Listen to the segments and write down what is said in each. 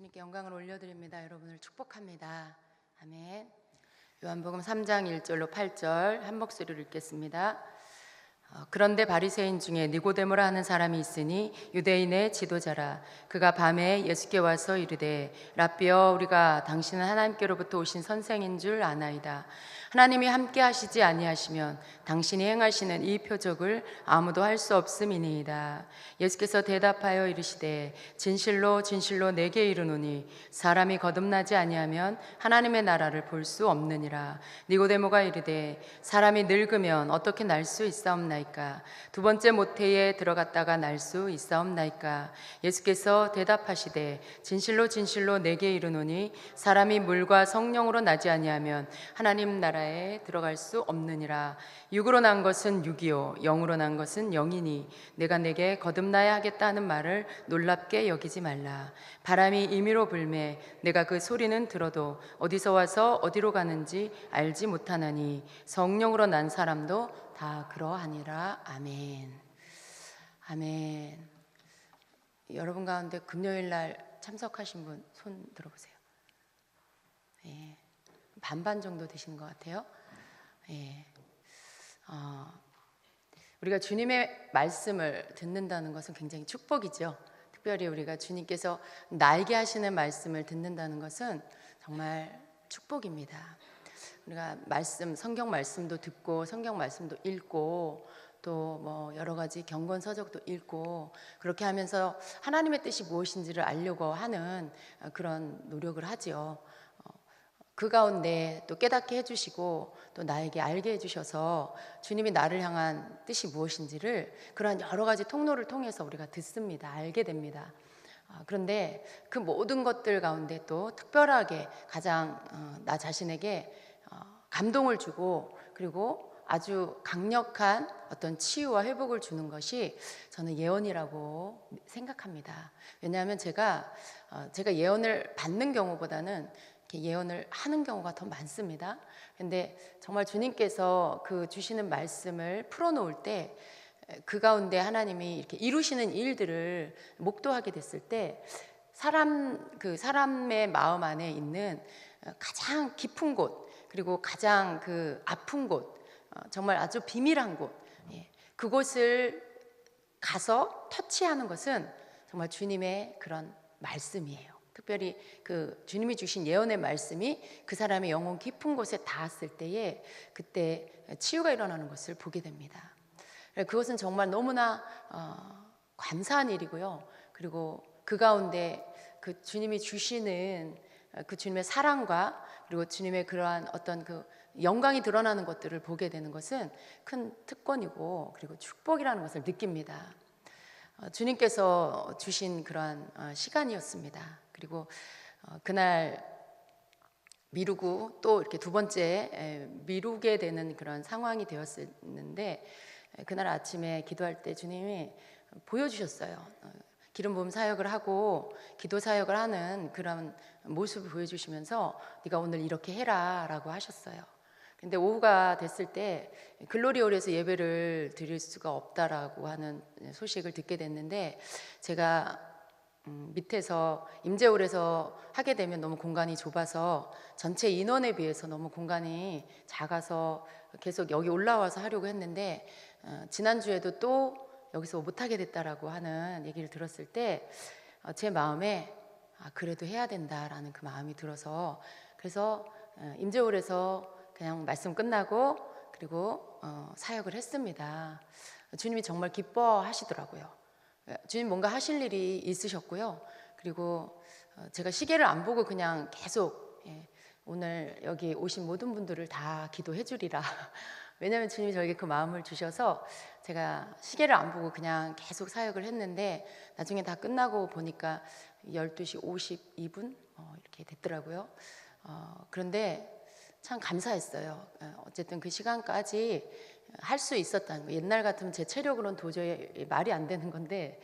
주님께 영광을 올려드립니다. 여러분을 축복합니다. 아멘. 요한복음 3장 1절로 8절 한 목소리로 읽겠습니다. 그런데 바리새인 중에 니고데모라 하는 사람이 있으니 유대인의 지도자라. 그가 밤에 예수께 와서 이르되 라삐여, 우리가 당신은 하나님께로부터 오신 선생인 줄 아나이다. 하나님이 함께 하시지 아니하시면 당신이 행하시는 이 표적을 아무도 할 수 없음이니이다. 예수께서 대답하여 이르시되 진실로 진실로 내게 이르노니 사람이 거듭나지 아니하면 하나님의 나라를 볼 수 없느니라. 니고데모가 이르되 사람이 늙으면 어떻게 날 수 있사옵나이까? 두 번째 모태에 들어갔다가 날 수 있사옵나이까? 예수께서 대답하시되 진실로 진실로 내게 이르노니 사람이 물과 성령으로 나지 아니하면 하나님 나라에 들어갈 수 없느니라. 육으로 난 것은 육이요 영으로 난 것은 영이니 내가 내게 거듭나야 하겠다 하는 말을 놀랍게 여기지 말라. 바람이 임의로 불매 내가 그 소리는 들어도 어디서 와서 어디로 가는지 알지 못하나니 성령으로 난 사람도 다 그러하니라. 아멘. 아멘. 여러분 가운데 금요일 날 참석하신 분 손 들어보세요. 예. 반반 정도 되시는 것 같아요. 예. 우리가 주님의 말씀을 듣는다는 것은 굉장히 축복이죠. 특별히 우리가 주님께서 나에게 하시는 말씀을 듣는다는 것은 정말 축복입니다. 우리가 성경 말씀도 듣고 성경 말씀도 읽고 또 뭐 여러 가지 경건 서적도 읽고 그렇게 하면서 하나님의 뜻이 무엇인지를 알려고 하는 그런 노력을 하지요. 그 가운데 또 깨닫게 해주시고 또 나에게 알게 해주셔서 주님이 나를 향한 뜻이 무엇인지를 그러한 여러 가지 통로를 통해서 우리가 듣습니다. 알게 됩니다. 그런데 그 모든 것들 가운데 또 특별하게 가장 나 자신에게 감동을 주고 그리고 아주 강력한 어떤 치유와 회복을 주는 것이 저는 예언이라고 생각합니다. 왜냐하면 제가 예언을 받는 경우보다는 예언을 하는 경우가 더 많습니다. 근데 정말 주님께서 그 주시는 말씀을 풀어놓을 때 그 가운데 하나님이 이렇게 이루시는 일들을 목도하게 됐을 때 사람의 마음 안에 있는 가장 깊은 곳 그리고 가장 그 아픈 곳 정말 아주 비밀한 곳 그곳을 가서 터치하는 것은 정말 주님의 그런 말씀이에요. 특별히 그 주님이 주신 예언의 말씀이 그 사람의 영혼 깊은 곳에 닿았을 때에 그때 치유가 일어나는 것을 보게 됩니다. 그것은 정말 너무나 감사한 일이고요. 그리고 그 가운데 그 주님이 주시는 그 주님의 사랑과 그리고 주님의 그러한 어떤 그 영광이 드러나는 것들을 보게 되는 것은 큰 특권이고 그리고 축복이라는 것을 느낍니다. 주님께서 주신 그러한 시간이었습니다. 그리고 그날 미루고 또 이렇게 두 번째 미루게 되는 그런 상황이 되었었는데 그날 아침에 기도할 때 주님이 보여주셨어요. 기름 부음 사역을 하고 기도 사역을 하는 그런 모습을 보여주시면서 네가 오늘 이렇게 해라 라고 하셨어요. 근데 오후가 됐을 때 글로리홀에서 예배를 드릴 수가 없다라고 하는 소식을 듣게 됐는데 제가 밑에서 임재홀에서 하게 되면 너무 공간이 좁아서 전체 인원에 비해서 너무 공간이 작아서 계속 여기 올라와서 하려고 했는데 지난주에도 또 여기서 못하게 됐다라고 하는 얘기를 들었을 때 제 마음에 그래도 해야 된다라는 그 마음이 들어서 그래서 임재홀에서 그냥 말씀 끝나고 그리고 사역을 했습니다. 주님이 정말 기뻐하시더라고요. 주님 뭔가 하실 일이 있으셨고요. 그리고 제가 시계를 안 보고 그냥 계속 오늘 여기 오신 모든 분들을 다 기도해 주리라. 왜냐하면 주님이 저에게 그 마음을 주셔서 제가 시계를 안 보고 그냥 계속 사역을 했는데 나중에 다 끝나고 보니까 12시 52분 이렇게 됐더라고요. 그런데 참 감사했어요. 어쨌든 그 시간까지 할 수 있었다는 거. 옛날 같으면 제 체력으로는 도저히 말이 안 되는 건데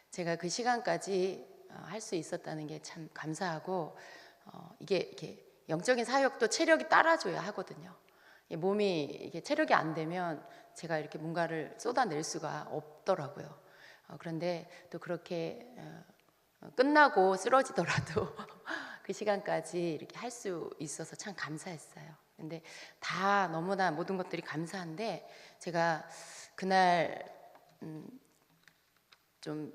제가 그 시간까지 할 수 있었다는 게 참 감사하고 이게 이렇게 영적인 사역도 체력이 따라줘야 하거든요. 몸이 이게 체력이 안 되면 제가 이렇게 뭔가를 쏟아낼 수가 없더라고요. 그런데 또 그렇게 끝나고 쓰러지더라도 그 시간까지 이렇게 할 수 있어서 참 감사했어요. 근데 다 너무나 모든 것들이 감사한데 제가 그날 좀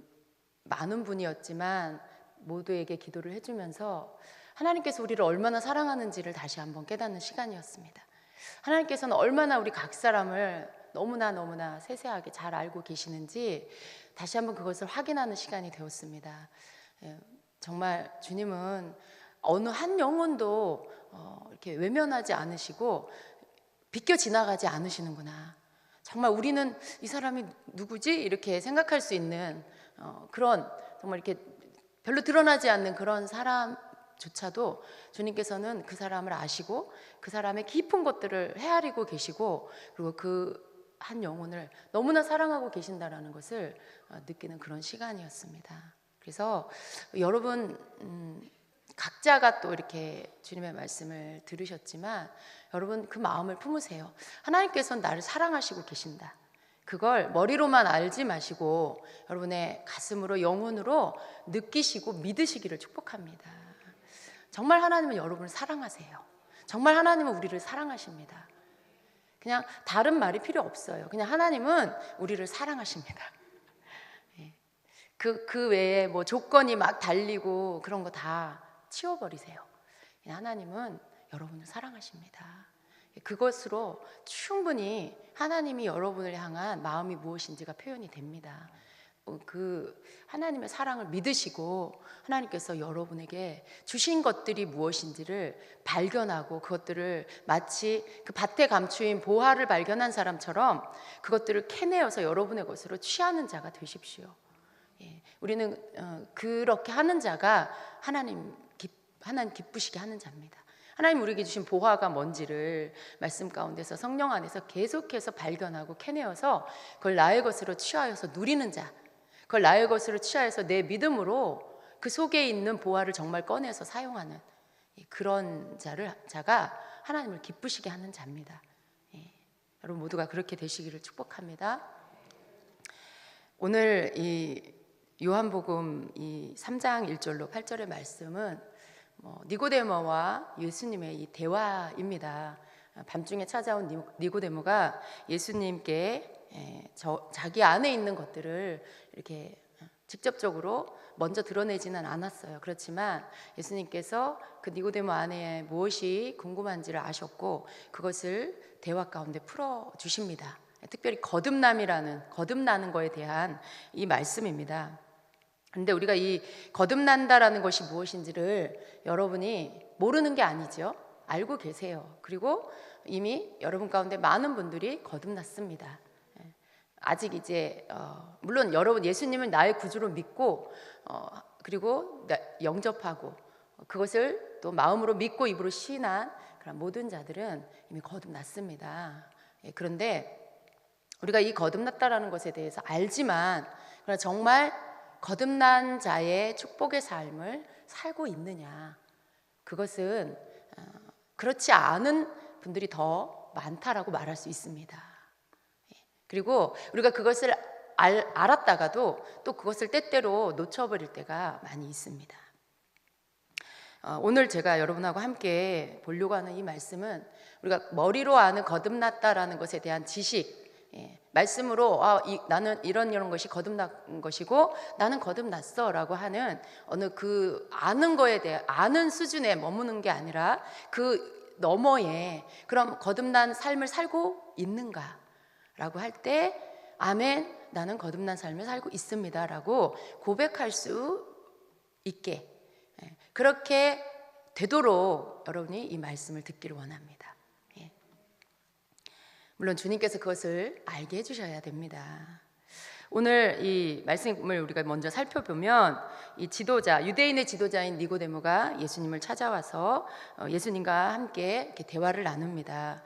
많은 분이었지만 모두에게 기도를 해주면서 하나님께서 우리를 얼마나 사랑하는지를 다시 한번 깨닫는 시간이었습니다. 하나님께서는 얼마나 우리 각 사람을 너무나 세세하게 잘 알고 계시는지 다시 한번 그것을 확인하는 시간이 되었습니다. 정말 주님은 어느 한 영혼도 이렇게 외면하지 않으시고 비껴 지나가지 않으시는구나. 정말 우리는 이 사람이 누구지? 이렇게 생각할 수 있는 그런 정말 이렇게 별로 드러나지 않는 그런 사람조차도 주님께서는 그 사람을 아시고 그 사람의 깊은 것들을 헤아리고 계시고 그리고 그 한 영혼을 너무나 사랑하고 계신다라는 것을 느끼는 그런 시간이었습니다. 그래서 여러분 각자가 또 이렇게 주님의 말씀을 들으셨지만 여러분 그 마음을 품으세요. 하나님께서는 나를 사랑하시고 계신다. 그걸 머리로만 알지 마시고 여러분의 가슴으로 영혼으로 느끼시고 믿으시기를 축복합니다. 정말 하나님은 여러분을 사랑하세요. 정말 하나님은 우리를 사랑하십니다. 그냥 다른 말이 필요 없어요. 그냥 하나님은 우리를 사랑하십니다. 그 외에 뭐 조건이 막 달리고 그런 거 다 치워버리세요. 하나님은 여러분을 사랑하십니다. 그것으로 충분히 하나님이 여러분을 향한 마음이 무엇인지가 표현이 됩니다. 그 하나님의 사랑을 믿으시고 하나님께서 여러분에게 주신 것들이 무엇인지를 발견하고 그것들을 마치 그 밭에 감추인 보화를 발견한 사람처럼 그것들을 캐내어서 여러분의 것으로 취하는 자가 되십시오. 우리는 그렇게 하는 자가 하나님 기쁘시게 하는 자입니다. 하나님 우리에게 주신 보화가 뭔지를 말씀 가운데서 성령 안에서 계속해서 발견하고 캐내어서 그걸 나의 것으로 취하여서 누리는 자, 그걸 나의 것으로 취하여서 내 믿음으로 그 속에 있는 보화를 정말 꺼내서 사용하는 그런 자가 하나님을 기쁘시게 하는 자입니다. 여러분 모두가 그렇게 되시기를 축복합니다. 오늘 이 요한복음 이 3장 1절로 8절의 말씀은 니고데모와 예수님의 이 대화입니다. 밤중에 찾아온 니고데모가 예수님께 자기 안에 있는 것들을 이렇게 직접적으로 먼저 드러내지는 않았어요. 그렇지만 예수님께서 그 니고데모 안에 무엇이 궁금한지를 아셨고 그것을 대화 가운데 풀어주십니다. 특별히 거듭나는 거에 대한 이 말씀입니다. 근데 우리가 이 거듭난다라는 것이 무엇인지를 여러분이 모르는 게 아니죠. 알고 계세요. 그리고 이미 여러분 가운데 많은 분들이 거듭났습니다. 아직 이제 물론 여러분 예수님을 나의 구주로 믿고 그리고 영접하고 그것을 또 마음으로 믿고 입으로 시인한 그런 모든 자들은 이미 거듭났습니다. 그런데 우리가 이 거듭났다라는 것에 대해서 알지만 그러나 정말 거듭난 자의 축복의 삶을 살고 있느냐, 그것은 그렇지 않은 분들이 더 많다라고 말할 수 있습니다. 그리고 우리가 그것을 알았다가도 또 그것을 때때로 놓쳐버릴 때가 많이 있습니다. 오늘 제가 여러분하고 함께 보려고 하는 이 말씀은 우리가 머리로 아는 거듭났다라는 것에 대한 지식, 말씀으로 나는 이런 것이 거듭난 것이고 나는 거듭났어 라고 하는 어느 그 아는 거에 대해 아는 수준에 머무는 게 아니라 그 너머에 그럼 거듭난 삶을 살고 있는가 라고 할 때 아멘, 나는 거듭난 삶을 살고 있습니다 라고 고백할 수 있게 그렇게 되도록 여러분이 이 말씀을 듣기를 원합니다. 물론 주님께서 그것을 알게 해주셔야 됩니다. 오늘 이 말씀을 우리가 먼저 살펴보면 이 유대인의 지도자인 니고데모가 예수님을 찾아와서 예수님과 함께 이렇게 대화를 나눕니다.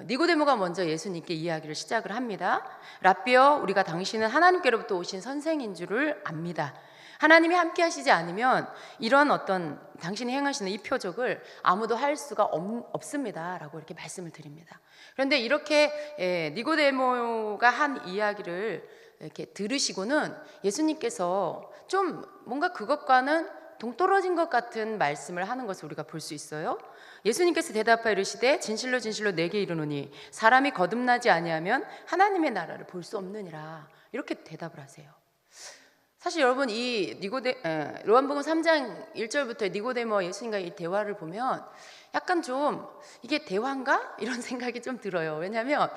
니고데모가 먼저 예수님께 이야기를 시작을 합니다. 랍비여, 우리가 당신은 하나님께로부터 오신 선생인 줄을 압니다. 하나님이 함께 하시지 않으면 이런 어떤 당신이 행하시는 이 표적을 아무도 할 수가 없습니다 라고 이렇게 말씀을 드립니다. 그런데 이렇게 니고데모가 한 이야기를 이렇게 들으시고는 예수님께서 좀 뭔가 그것과는 동떨어진 것 같은 말씀을 하는 것을 우리가 볼 수 있어요. 예수님께서 대답하여 이르시되 진실로 진실로 내게 이르노니 사람이 거듭나지 아니하면 하나님의 나라를 볼 수 없느니라. 이렇게 대답을 하세요. 사실 여러분 이 요한복음 3장 1절부터 니고데모와 예수님과 이 대화를 보면 약간 좀 이게 대화인가? 이런 생각이 좀 들어요. 왜냐하면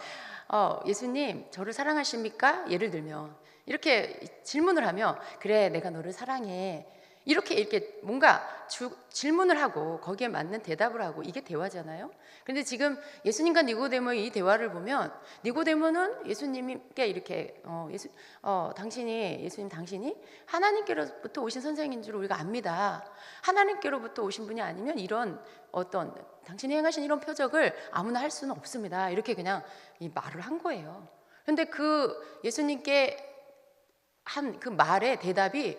예수님 저를 사랑하십니까? 예를 들면 이렇게 질문을 하면 그래 내가 너를 사랑해 이렇게 뭔가 질문을 하고 거기에 맞는 대답을 하고 이게 대화잖아요. 그런데 지금 예수님과 니고데모의 이 대화를 보면 니고데모는 예수님께 이렇게 예수님 당신이 하나님께로부터 오신 선생인 줄 우리가 압니다. 하나님께로부터 오신 분이 아니면 이런 어떤 당신이 행하신 이런 표적을 아무나 할 수는 없습니다. 이렇게 그냥 이 말을 한 거예요. 그런데 그 예수님께 한 그 말의 대답이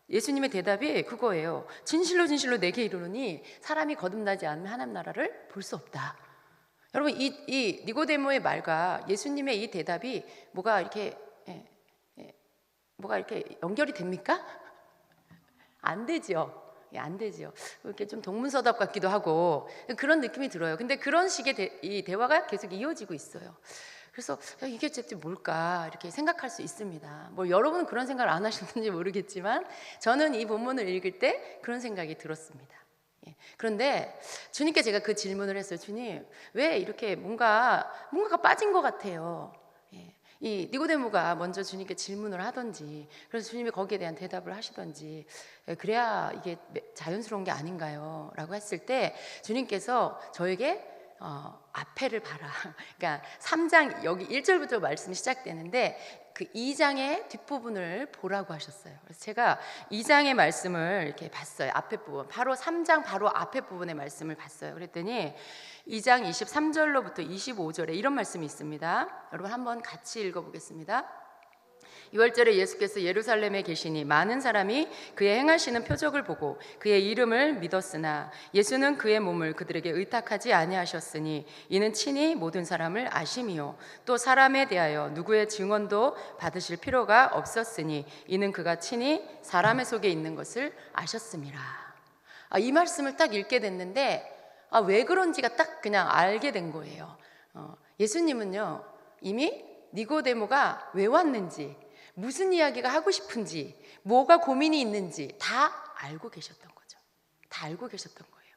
예수님의 대답이 그거예요. 진실로 진실로 내게 이르노니 사람이 거듭나지 않으면 하나님 나라를 볼 수 없다. 여러분 이 니고데모의 말과 예수님의 이 대답이 뭐가 이렇게 연결이 됩니까? 안 되죠. 안 되죠. 이렇게 좀 동문서답 같기도 하고 그런 느낌이 들어요. 근데 그런 식의 이 대화가 계속 이어지고 있어요. 그래서 이게 대체 뭘까 이렇게 생각할 수 있습니다. 뭐 여러분은 그런 생각을 안 하셨는지 모르겠지만 저는 이 본문을 읽을 때 그런 생각이 들었습니다. 그런데 주님께 제가 그 질문을 했어요. 주님 왜 이렇게 뭔가가 빠진 것 같아요. 이 니고데모가 먼저 주님께 질문을 하던지 그래서 주님이 거기에 대한 대답을 하시던지 그래야 이게 자연스러운 게 아닌가요? 라고 했을 때 주님께서 저에게 앞에를 봐라. 그러니까 3장 여기 1절부터 말씀이 시작되는데 그 2장의 뒷부분을 보라고 하셨어요. 그래서 제가 2장의 말씀을 이렇게 봤어요. 앞에 부분. 바로 3장 바로 앞에 부분의 말씀을 봤어요. 그랬더니 2장 23절로부터 25절에 이런 말씀이 있습니다. 여러분 한번 같이 읽어보겠습니다. 6월절에 예수께서 예루살렘에 계시니 많은 사람이 그의 행하시는 표적을 보고 그의 이름을 믿었으나 예수는 그의 몸을 그들에게 의탁하지 아니하셨으니 이는 친히 모든 사람을 아심이요 또 사람에 대하여 누구의 증언도 받으실 필요가 없었으니 이는 그가 친히 사람의 속에 있는 것을 아셨음이라. 이 말씀을 딱 읽게 됐는데 왜 그런지가 딱 그냥 알게 된 거예요. 예수님은요 이미 니고데모가 왜 왔는지 무슨 이야기가 하고 싶은지 뭐가 고민이 있는지 다 알고 계셨던 거죠. 다 알고 계셨던 거예요.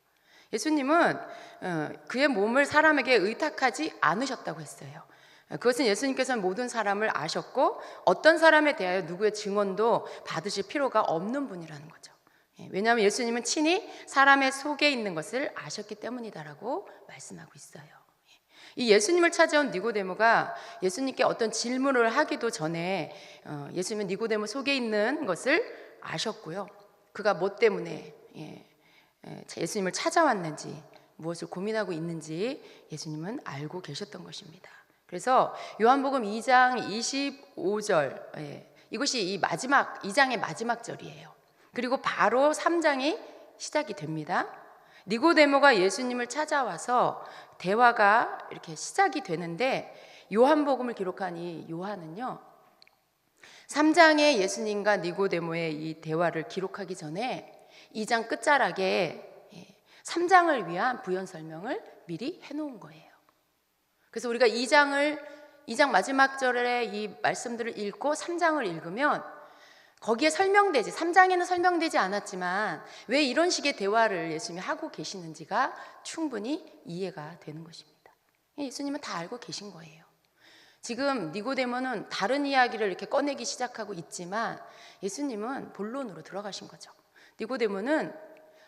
예수님은 그의 몸을 사람에게 의탁하지 않으셨다고 했어요. 그것은 예수님께서는 모든 사람을 아셨고 어떤 사람에 대하여 누구의 증언도 받으실 필요가 없는 분이라는 거죠. 왜냐하면 예수님은 친히 사람의 속에 있는 것을 아셨기 때문이다라고 말씀하고 있어요. 이 예수님을 찾아온 니고데모가 예수님께 어떤 질문을 하기도 전에 예수님은 니고데모 속에 있는 것을 아셨고요. 그가 뭐 때문에 예수님을 찾아왔는지 무엇을 고민하고 있는지 예수님은 알고 계셨던 것입니다. 그래서 요한복음 2장 25절 이것이 이 마지막 2장의 마지막 절이에요. 그리고 바로 3장이 시작이 됩니다. 니고데모가 예수님을 찾아와서 대화가 이렇게 시작이 되는데 요한복음을 기록한 이 요한은요 3장의 예수님과 니고데모의 이 대화를 기록하기 전에 2장 끝자락에 3장을 위한 부연 설명을 미리 해놓은 거예요. 그래서 우리가 2장 마지막 절에 이 말씀들을 읽고 3장을 읽으면 거기에 3장에는 설명되지 않았지만 왜 이런 식의 대화를 예수님이 하고 계시는지가 충분히 이해가 되는 것입니다. 예수님은 다 알고 계신 거예요. 지금 니고데모는 다른 이야기를 이렇게 꺼내기 시작하고 있지만 예수님은 본론으로 들어가신 거죠. 니고데모는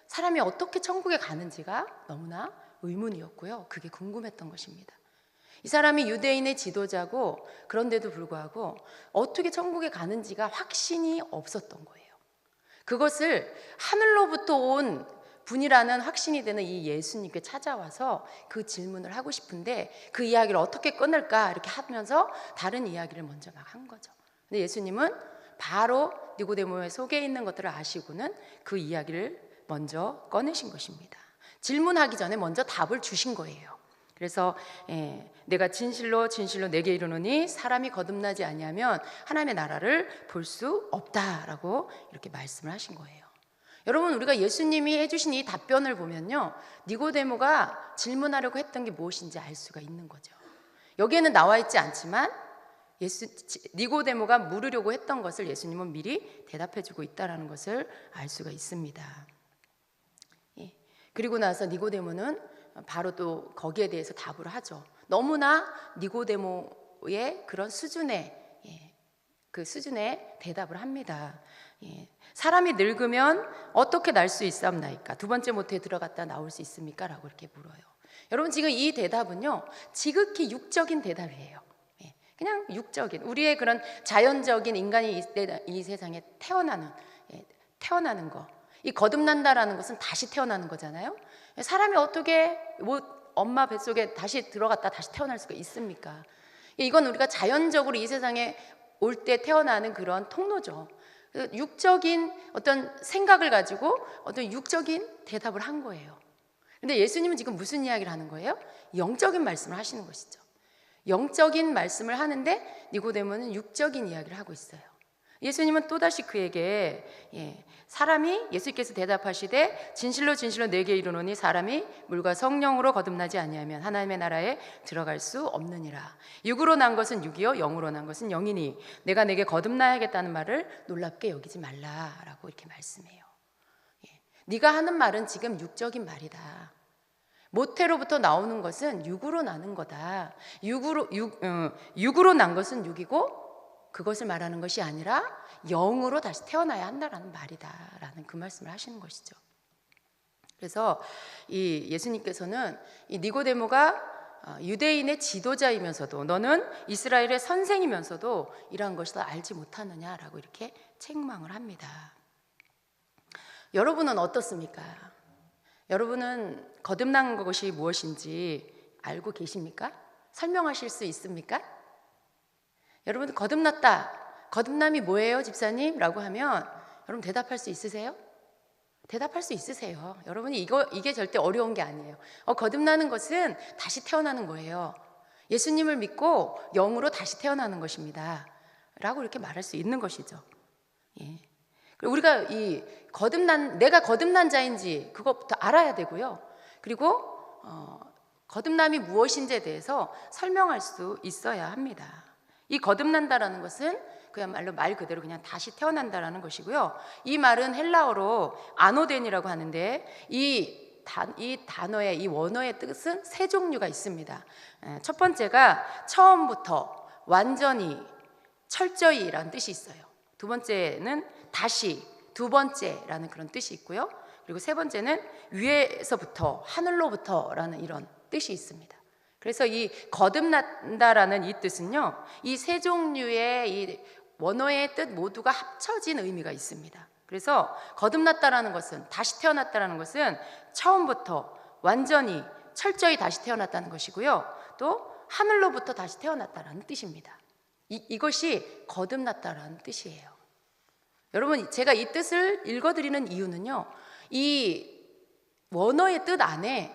사람이 어떻게 천국에 가는지가 너무나 의문이었고요. 그게 궁금했던 것입니다. 이 사람이 유대인의 지도자고 그런데도 불구하고 어떻게 천국에 가는지가 확신이 없었던 거예요. 그것을 하늘로부터 온 분이라는 확신이 되는 이 예수님께 찾아와서 그 질문을 하고 싶은데 그 이야기를 어떻게 끊을까 이렇게 하면서 다른 이야기를 먼저 막 한 거죠. 근데 예수님은 바로 니고데모의 속에 있는 것들을 아시고는 그 이야기를 먼저 꺼내신 것입니다. 질문하기 전에 먼저 답을 주신 거예요. 그래서 내가 진실로 진실로 내게 이르노니 사람이 거듭나지 아니하면 하나님의 나라를 볼 수 없다라고 이렇게 말씀을 하신 거예요. 여러분, 우리가 예수님이 해주신 이 답변을 보면요, 니고데모가 질문하려고 했던 게 무엇인지 알 수가 있는 거죠. 여기에는 나와 있지 않지만 니고데모가 물으려고 했던 것을 예수님은 미리 대답해주고 있다는 것을 알 수가 있습니다. 그리고 나서 니고데모는 바로 또 거기에 대해서 답을 하죠. 너무나 니고데모의 그런 수준의 그 수준의 대답을 합니다. 사람이 늙으면 어떻게 날 수 있사옵나이까? 두 번째 모태에 들어갔다 나올 수 있습니까? 라고 이렇게 물어요. 여러분, 지금 이 대답은요, 지극히 육적인 대답이에요. 그냥 육적인, 우리의 그런 자연적인 인간이 이 세상에 태어나는 거, 이 거듭난다라는 것은 다시 태어나는 거잖아요. 사람이 어떻게 엄마 뱃속에 다시 들어갔다 다시 태어날 수가 있습니까? 이건 우리가 자연적으로 이 세상에 올 때 태어나는 그런 통로죠. 육적인 어떤 생각을 가지고 어떤 육적인 대답을 한 거예요. 근데 예수님은 지금 무슨 이야기를 하는 거예요? 영적인 말씀을 하시는 것이죠. 영적인 말씀을 하는데 니고데모는 육적인 이야기를 하고 있어요. 예수님은 또다시 그에게 사람이, 예수께서 대답하시되 진실로 진실로 내게 이르노니 사람이 물과 성령으로 거듭나지 아니하면 하나님의 나라에 들어갈 수 없느니라. 육으로 난 것은 육이요 영으로 난 것은 영이니 내가 내게 거듭나야겠다는 말을 놀랍게 여기지 말라라고 이렇게 말씀해요. 네가 하는 말은 지금 육적인 말이다. 모태로부터 나오는 것은 육으로 나는 거다. 육으로 난 것은 육이고 그것을 말하는 것이 아니라 영으로 다시 태어나야 한다라는 말이다라는 그 말씀을 하시는 것이죠. 그래서 이 예수님께서는 이 니고데모가 유대인의 지도자이면서도 너는 이스라엘의 선생이면서도 이러한 것을 알지 못하느냐라고 이렇게 책망을 합니다. 여러분은 어떻습니까? 여러분은 거듭난 것이 무엇인지 알고 계십니까? 설명하실 수 있습니까? 여러분, 거듭났다. 거듭남이 뭐예요, 집사님? 라고 하면 여러분 대답할 수 있으세요? 대답할 수 있으세요. 여러분이 이게 절대 어려운 게 아니에요. 거듭나는 것은 다시 태어나는 거예요. 예수님을 믿고 영으로 다시 태어나는 것입니다. 라고 이렇게 말할 수 있는 것이죠. 우리가 내가 거듭난 자인지 그것부터 알아야 되고요. 그리고 거듭남이 무엇인지에 대해서 설명할 수 있어야 합니다. 이 거듭난다라는 것은 그야말로 말 그대로 그냥 다시 태어난다라는 것이고요. 이 말은 헬라어로 아노덴이라고 하는데 이 단어의, 이 원어의 뜻은 세 종류가 있습니다. 첫 번째가 처음부터, 완전히, 철저히라는 뜻이 있어요. 두 번째는 다시, 두 번째라는 그런 뜻이 있고요. 그리고 세 번째는 위에서부터, 하늘로부터라는 이런 뜻이 있습니다. 그래서 이 거듭난다라는 이 뜻은요, 이 세 종류의 이 원어의 뜻 모두가 합쳐진 의미가 있습니다. 그래서 거듭났다라는 것은, 다시 태어났다라는 것은 처음부터 완전히 철저히 다시 태어났다는 것이고요, 또 하늘로부터 다시 태어났다라는 뜻입니다. 이것이 거듭났다라는 뜻이에요. 여러분, 제가 이 뜻을 읽어드리는 이유는요, 이 원어의 뜻 안에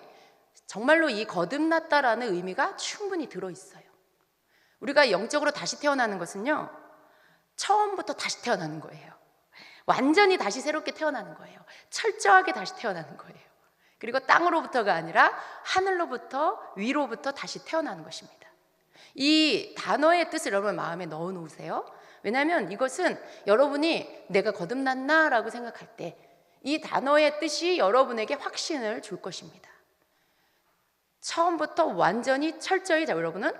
정말로 이 거듭났다라는 의미가 충분히 들어있어요. 우리가 영적으로 다시 태어나는 것은요, 처음부터 다시 태어나는 거예요. 완전히 다시 새롭게 태어나는 거예요. 철저하게 다시 태어나는 거예요. 그리고 땅으로부터가 아니라 하늘로부터, 위로부터 다시 태어나는 것입니다. 이 단어의 뜻을 여러분 마음에 넣어 놓으세요. 왜냐하면 이것은 여러분이 내가 거듭났나? 라고 생각할 때 이 단어의 뜻이 여러분에게 확신을 줄 것입니다. 처음부터 완전히 철저히 여러분은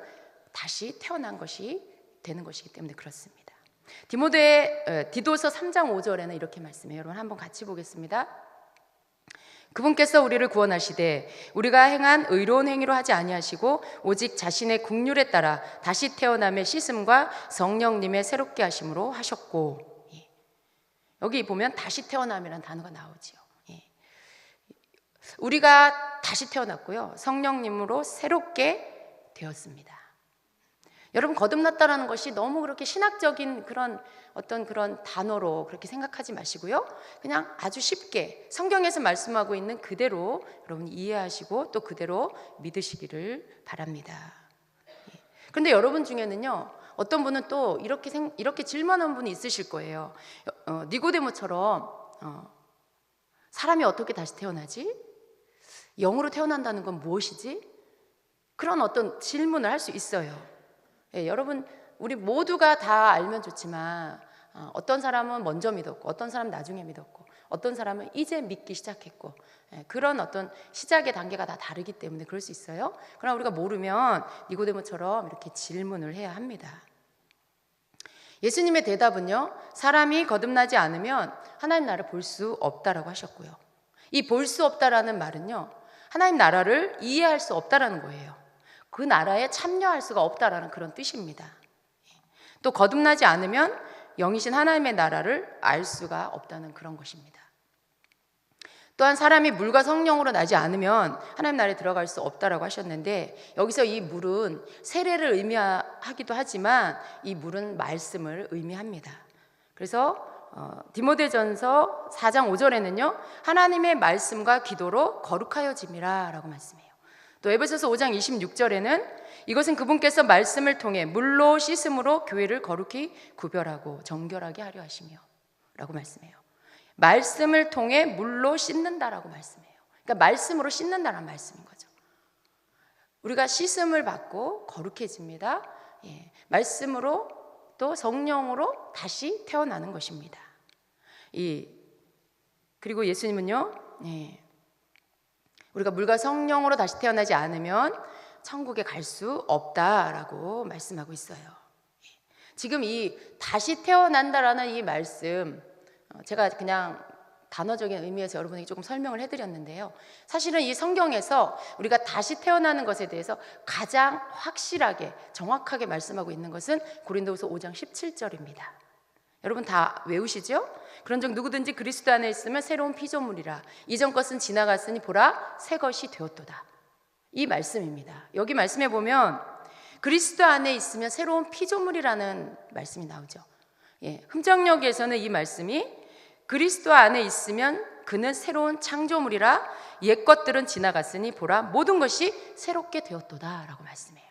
다시 태어난 것이 되는 것이기 때문에 그렇습니다. 디도서 3장 5절에는 이렇게 말씀해요. 여러분 한번 같이 보겠습니다. 그분께서 우리를 구원하시되 우리가 행한 의로운 행위로 하지 아니하시고 오직 자신의 국률에 따라 다시 태어남의 씻음과 성령님의 새롭게 하심으로 하셨고, 여기 보면 다시 태어남이라는 단어가 나오지요. 우리가 다시 태어났고요, 성령님으로 새롭게 되었습니다. 여러분, 거듭났다라는 것이 너무 그렇게 신학적인 그런 단어로 그렇게 생각하지 마시고요. 그냥 아주 쉽게 성경에서 말씀하고 있는 그대로 여러분 이해하시고 또 그대로 믿으시기를 바랍니다. 그런데 여러분 중에는요, 어떤 분은 또 이렇게 질문하는 분이 있으실 거예요. 니고데모처럼 사람이 어떻게 다시 태어나지? 영으로 태어난다는 건 무엇이지? 그런 어떤 질문을 할 수 있어요. 여러분, 우리 모두가 다 알면 좋지만 어떤 사람은 먼저 믿었고 어떤 사람은 나중에 믿었고 어떤 사람은 이제 믿기 시작했고, 그런 어떤 시작의 단계가 다 다르기 때문에 그럴 수 있어요. 그러나 우리가 모르면 니고데모처럼 이렇게 질문을 해야 합니다. 예수님의 대답은요, 사람이 거듭나지 않으면 하나님 나라를 볼 수 없다라고 하셨고요. 이 볼 수 없다라는 말은요, 하나님 나라를 이해할 수 없다라는 거예요. 그 나라에 참여할 수가 없다라는 그런 뜻입니다. 또 거듭나지 않으면 영이신 하나님의 나라를 알 수가 없다는 그런 것입니다. 또한 사람이 물과 성령으로 나지 않으면 하나님 나라에 들어갈 수 없다라고 하셨는데, 여기서 이 물은 세례를 의미하기도 하지만 이 물은 말씀을 의미합니다. 그래서 디모데전서 4장 5절에는요, 하나님의 말씀과 기도로 거룩하여짐이라 라고 말씀해요. 또 에베소서 5장 26절에는 이것은 그분께서 말씀을 통해 물로 씻음으로 교회를 거룩히 구별하고 정결하게 하려 하시며 라고 말씀해요. 말씀을 통해 물로 씻는다라고 말씀해요. 그러니까 말씀으로 씻는다는 말씀인 거죠. 우리가 씻음을 받고 거룩해집니다. 말씀으로 또 성령으로 다시 태어나는 것입니다. 그리고 예수님은요, 우리가 물과 성령으로 다시 태어나지 않으면 천국에 갈 수 없다라고 말씀하고 있어요. 지금 이 다시 태어난다라는 이 말씀, 제가 그냥 단어적인 의미에서 여러분에게 조금 설명을 해드렸는데요. 사실은 이 성경에서 우리가 다시 태어나는 것에 대해서 가장 확실하게 정확하게 말씀하고 있는 것은 고린도후서 5장 17절입니다. 여러분 다 외우시죠? 그런즉 누구든지 그리스도 안에 있으면 새로운 피조물이라, 이전 것은 지나갔으니 보라 새 것이 되었도다. 이 말씀입니다. 여기 말씀에 보면 그리스도 안에 있으면 새로운 피조물이라는 말씀이 나오죠. 흠정역에서는 이 말씀이 그리스도 안에 있으면 그는 새로운 창조물이라, 옛 것들은 지나갔으니 보라 모든 것이 새롭게 되었도다 라고 말씀해요.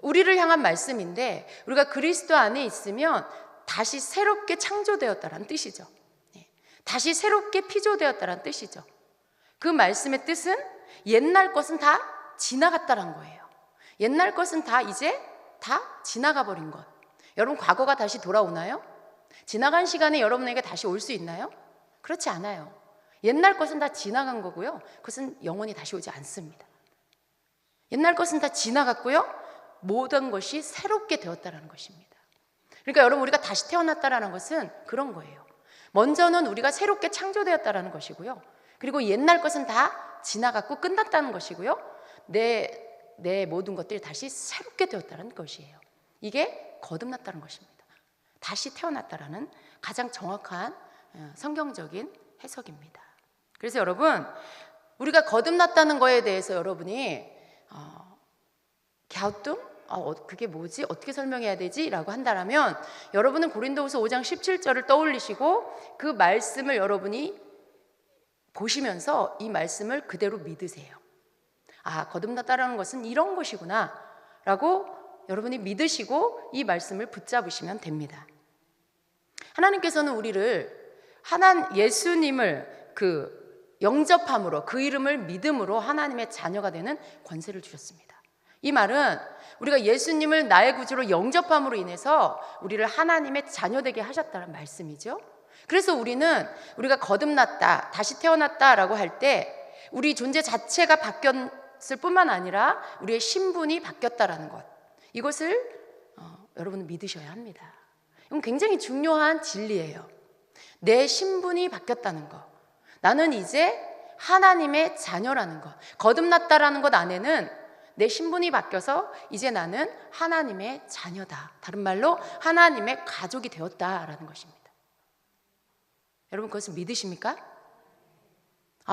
우리를 향한 말씀인데, 우리가 그리스도 안에 있으면 다시 새롭게 창조되었다라는 뜻이죠. 다시 새롭게 피조되었다라는 뜻이죠. 그 말씀의 뜻은 옛날 것은 다 지나갔다라는 거예요. 옛날 것은 다 이제 다 지나가 버린 것. 여러분, 과거가 다시 돌아오나요? 지나간 시간에 여러분에게 다시 올 수 있나요? 그렇지 않아요. 옛날 것은 다 지나간 거고요, 그것은 영원히 다시 오지 않습니다. 옛날 것은 다 지나갔고요, 모든 것이 새롭게 되었다라는 것입니다. 그러니까 여러분, 우리가 다시 태어났다라는 것은 그런 거예요. 먼저는 우리가 새롭게 창조되었다라는 것이고요, 그리고 옛날 것은 다 지나갔고 끝났다는 것이고요, 내 모든 것들이 다시 새롭게 되었다는 것이에요. 이게 거듭났다는 것입니다. 다시 태어났다라는 가장 정확한 성경적인 해석입니다. 그래서 여러분, 우리가 거듭났다는 거에 대해서 여러분이 갸우뚱? 그게 뭐지? 어떻게 설명해야 되지? 라고 한다면, 여러분은 고린도후서 5장 17절을 떠올리시고 그 말씀을 여러분이 보시면서 이 말씀을 그대로 믿으세요. 거듭났다라는 것은 이런 것이구나 라고 여러분이 믿으시고 이 말씀을 붙잡으시면 됩니다. 하나님께서는 우리를 예수님을 영접함으로, 그 이름을 믿음으로 하나님의 자녀가 되는 권세를 주셨습니다. 이 말은 우리가 예수님을 나의 구주로 영접함으로 인해서 우리를 하나님의 자녀되게 하셨다는 말씀이죠. 그래서 우리가 거듭났다, 다시 태어났다라고 할 때 우리 존재 자체가 바뀌었을 뿐만 아니라 우리의 신분이 바뀌었다라는 것, 이것을 여러분은 믿으셔야 합니다. 이건 굉장히 중요한 진리예요. 내 신분이 바뀌었다는 것, 나는 이제 하나님의 자녀라는 것, 거듭났다라는 것 안에는 내 신분이 바뀌어서 이제 나는 하나님의 자녀다, 다른 말로 하나님의 가족이 되었다라는 것입니다. 여러분, 그것을 믿으십니까?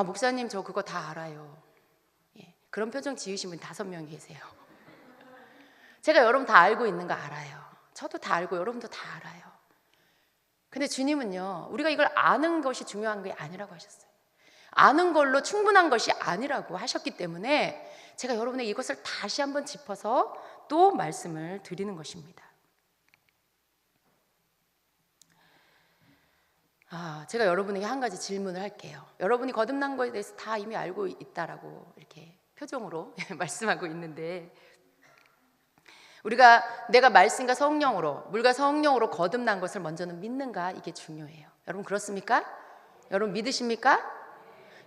목사님, 저 그거 다 알아요. 그런 표정 지으신 분 5명 계세요. 제가 여러분 다 알고 있는 거 알아요. 저도 다 알고 여러분도 다 알아요. 근데 주님은요, 우리가 이걸 아는 것이 중요한 게 아니라고 하셨어요. 아는 걸로 충분한 것이 아니라고 하셨기 때문에 제가 여러분에게 이것을 다시 한번 짚어서 또 말씀을 드리는 것입니다. 제가 여러분에게 한 가지 질문을 할게요. 여러분이 거듭난 것에 대해서 다 이미 알고 있다라고 이렇게 표정으로 말씀하고 있는데, 우리가 내가 말씀과 성령으로, 물과 성령으로 거듭난 것을 먼저는 믿는가, 이게 중요해요. 여러분 그렇습니까? 여러분 믿으십니까?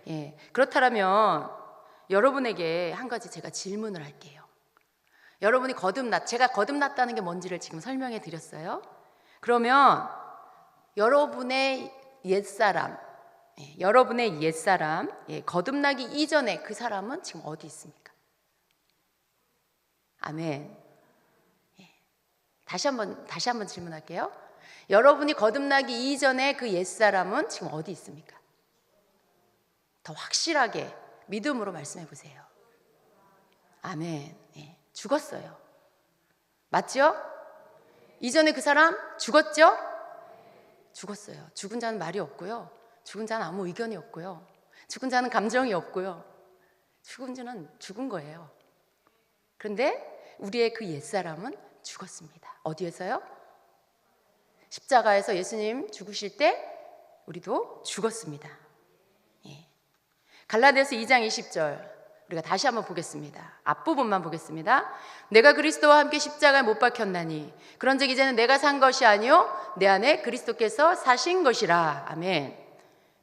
예. 그렇다면 여러분에게 한 가지 제가 질문을 할게요. 여러분이 제가 거듭났다는 게 뭔지를 지금 설명해 드렸어요. 그러면 여러분의 옛사람, 거듭나기 이전에 그 사람은 지금 어디 있습니까? 아멘. 다시 한번 질문할게요. 여러분이 거듭나기 이전에 그 옛사람은 지금 어디 있습니까? 더 확실하게 믿음으로 말씀해 보세요. 아멘. 죽었어요. 맞죠? 이전에 그 사람 죽었죠? 죽었어요. 죽은 자는 말이 없고요. 죽은 자는 아무 의견이 없고요. 죽은 자는 감정이 없고요. 죽은 자는 죽은 거예요. 그런데 우리의 그 옛사람은 죽었습니다. 어디에서요? 십자가에서 예수님 죽으실 때 우리도 죽었습니다. 갈라디아서 2장 20절 우리가 다시 한번 보겠습니다. 앞부분만 보겠습니다. 내가 그리스도와 함께 십자가에 못 박혔나니 그런즉 이제는 내가 산 것이 아니요 내 안에 그리스도께서 사신 것이라. 아멘.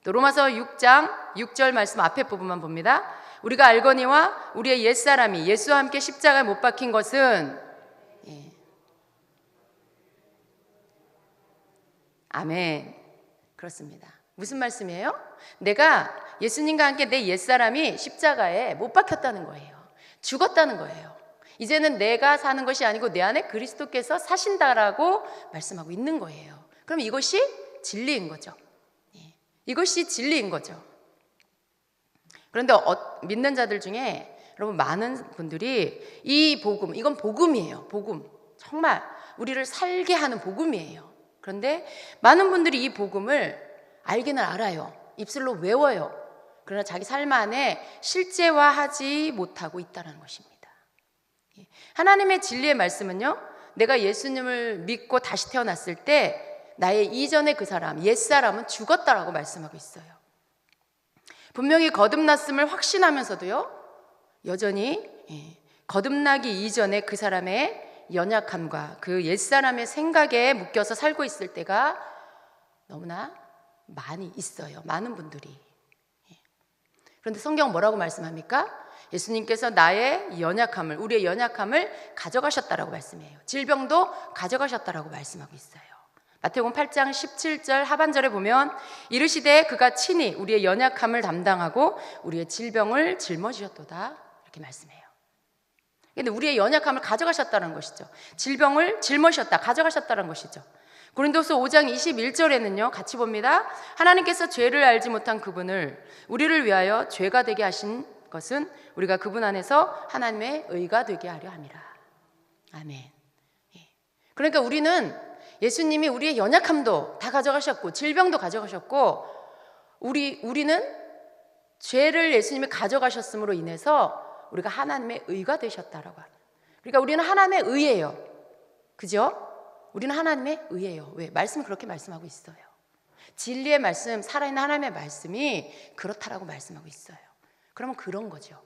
또 로마서 6장 6절 말씀 앞에 부분만 봅니다. 우리가 알거니와 우리의 옛사람이 예수와 함께 십자가에 못 박힌 것은 아멘. 그렇습니다. 무슨 말씀이에요? 내가 예수님과 함께 내 옛사람이 십자가에 못 박혔다는 거예요. 죽었다는 거예요. 이제는 내가 사는 것이 아니고 내 안에 그리스도께서 사신다라고 말씀하고 있는 거예요. 그럼 이것이 진리인 거죠. 이것이 진리인 거죠. 그런데 믿는 자들 중에 여러분 많은 분들이 이 복음, 이건 복음이에요. 복음. 정말 우리를 살게 하는 복음이에요. 그런데 많은 분들이 이 복음을 알기는 알아요. 입술로 외워요. 그러나 자기 삶 안에 실제화하지 못하고 있다는 것입니다. 하나님의 진리의 말씀은요, 내가 예수님을 믿고 다시 태어났을 때 나의 이전의 그 사람, 옛사람은 죽었다라고 말씀하고 있어요. 분명히 거듭났음을 확신하면서도요, 여전히 거듭나기 이전에 그 사람의 연약함과 그 옛사람의 생각에 묶여서 살고 있을 때가 너무나 많이 있어요. 많은 분들이. 그런데 성경 뭐라고 말씀합니까? 예수님께서 나의 연약함을, 우리의 연약함을 가져가셨다라고 말씀해요. 질병도 가져가셨다라고 말씀하고 있어요. 마태복음 8장 17절 하반절에 보면 이르시되 그가 친히 우리의 연약함을 담당하고 우리의 질병을 짊어지셨도다 이렇게 말씀해요. 근데 우리의 연약함을 가져가셨다는 것이죠. 질병을 짊어지셨다, 가져가셨다는 것이죠. 고린도서 5장 21절에는요 같이 봅니다. 하나님께서 죄를 알지 못한 그분을 우리를 위하여 죄가 되게 하신 것은 우리가 그분 안에서 하나님의 의가 되게 하려 함이라. 아멘. 그러니까 우리는 예수님이 우리의 연약함도 다 가져가셨고 질병도 가져가셨고 우리는 죄를 예수님이 가져가셨음으로 인해서 우리가 하나님의 의가 되셨다라고 합니다. 그러니까 우리는 하나님의 의예요. 그죠? 우리는 하나님의 의예요. 왜? 말씀은 그렇게 말씀하고 있어요. 진리의 말씀, 살아있는 하나님의 말씀이 그렇다라고 말씀하고 있어요. 그러면 그런 거죠.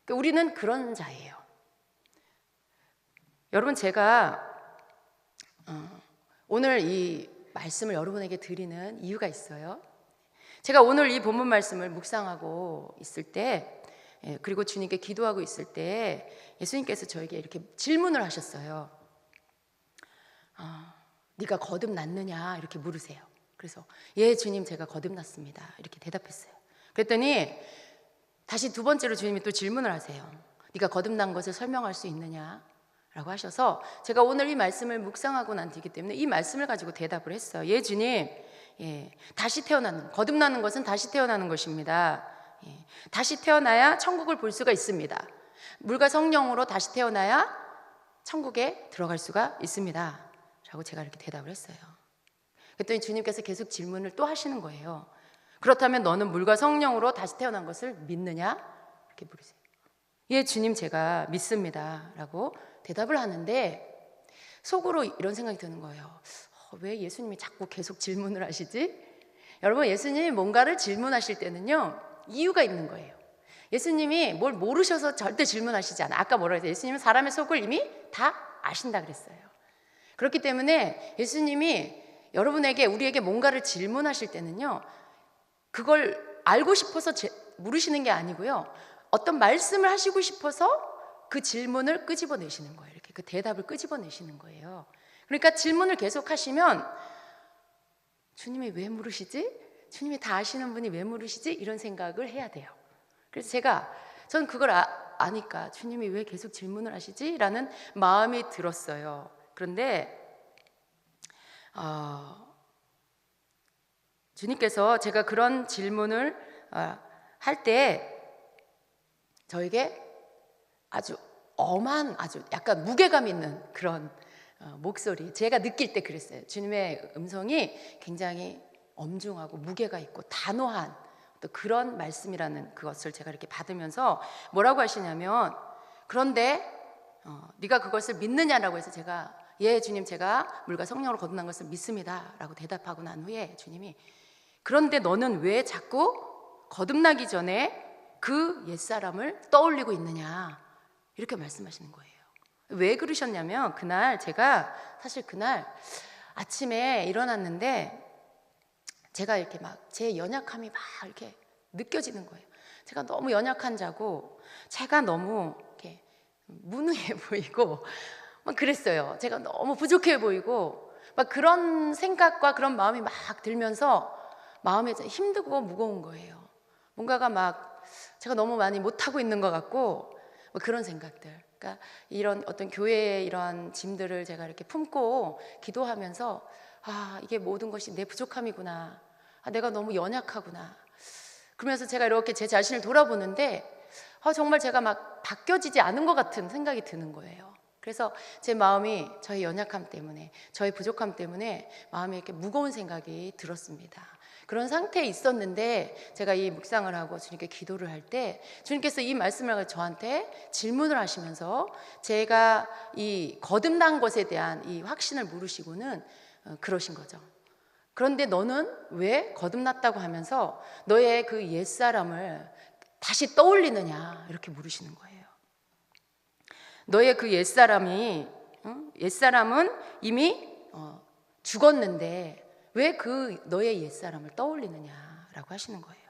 그러니까 우리는 그런 자예요. 여러분 제가 오늘 이 말씀을 여러분에게 드리는 이유가 있어요. 제가 오늘 이 본문 말씀을 묵상하고 있을 때 그리고 주님께 기도하고 있을 때 예수님께서 저에게 이렇게 질문을 하셨어요. 네가 거듭났느냐 이렇게 물으세요. 그래서 예 주님 제가 거듭났습니다 이렇게 대답했어요. 그랬더니 다시 두 번째로 주님이 또 질문을 하세요. 네가 거듭난 것을 설명할 수 있느냐 라고 하셔서 제가 오늘 이 말씀을 묵상하고 난 뒤이기 때문에 이 말씀을 가지고 대답을 했어요. 예 주님, 다시 태어나는, 거듭나는 것은 다시 태어나는 것입니다. 다시 태어나야 천국을 볼 수가 있습니다. 물과 성령으로 다시 태어나야 천국에 들어갈 수가 있습니다 라고 제가 이렇게 대답을 했어요. 그랬더니 주님께서 계속 질문을 또 하시는 거예요. 그렇다면 너는 물과 성령으로 다시 태어난 것을 믿느냐? 이렇게 물으세요. 예, 주님, 제가 믿습니다 라고 대답을 하는데 속으로 이런 생각이 드는 거예요. 왜 예수님이 자꾸 계속 질문을 하시지? 여러분, 예수님이 뭔가를 질문하실 때는요, 이유가 있는 거예요. 예수님이 뭘 모르셔서 절대 질문하시지 않아요. 아까 뭐라고 했어요? 예수님은 사람의 속을 이미 다 아신다 그랬어요. 그렇기 때문에 예수님이 여러분에게, 우리에게 뭔가를 질문하실 때는요, 그걸 알고 싶어서 물으시는 게 아니고요, 어떤 말씀을 하시고 싶어서 그 질문을 끄집어내시는 거예요. 이렇게 그 대답을 끄집어내시는 거예요. 그러니까 질문을 계속 하시면 주님이 왜 물으시지? 주님이 다 아시는 분이 왜 물으시지? 이런 생각을 해야 돼요. 그래서 저는 그걸 아니까 주님이 왜 계속 질문을 하시지? 라는 마음이 들었어요. 그런데 주님께서 제가 그런 질문을 할 때 저에게 아주 엄한, 아주 약간 무게감 있는 그런 목소리, 제가 느낄 때 그랬어요. 주님의 음성이 굉장히 엄중하고 무게가 있고 단호한 또 그런 말씀이라는 그것을 제가 이렇게 받으면서 뭐라고 하시냐면, 그런데 네가 그것을 믿느냐라고 해서 제가 예 주님, 제가 물과 성령으로 거듭난 것을 믿습니다 라고 대답하고 난 후에 주님이, 그런데 너는 왜 자꾸 거듭나기 전에 그 옛사람을 떠올리고 있느냐, 이렇게 말씀하시는 거예요. 왜 그러셨냐면, 제가 사실 그날 아침에 일어났는데 제가 이렇게 막 제 연약함이 막 이렇게 느껴지는 거예요. 제가 너무 연약한 자고, 제가 너무 이렇게 무능해 보이고 막 그랬어요. 제가 너무 부족해 보이고 막 그런 생각과 그런 마음이 막 들면서 마음이 힘들고 무거운 거예요. 뭔가가 막 제가 너무 많이 못하고 있는 것 같고 뭐 그런 생각들. 그러니까 이런 어떤 교회의 이러한 짐들을 제가 이렇게 품고 기도하면서, 이게 모든 것이 내 부족함이구나, 내가 너무 연약하구나, 그러면서 제가 이렇게 제 자신을 돌아보는데 정말 제가 막 바뀌어지지 않은 것 같은 생각이 드는 거예요. 그래서 제 마음이 저의 연약함 때문에, 저의 부족함 때문에 마음에 이렇게 무거운 생각이 들었습니다. 그런 상태에 있었는데 제가 이 묵상을 하고 주님께 기도를 할 때 주님께서 이 말씀을 저한테 질문을 하시면서 제가 이 거듭난 것에 대한 이 확신을 물으시고는 그러신 거죠. 그런데 너는 왜 거듭났다고 하면서 너의 그 옛사람을 다시 떠올리느냐, 이렇게 물으시는 거예요. 너의 그 옛사람은 이미 죽었는데 왜 그 너의 옛사람을 떠올리느냐라고 하시는 거예요.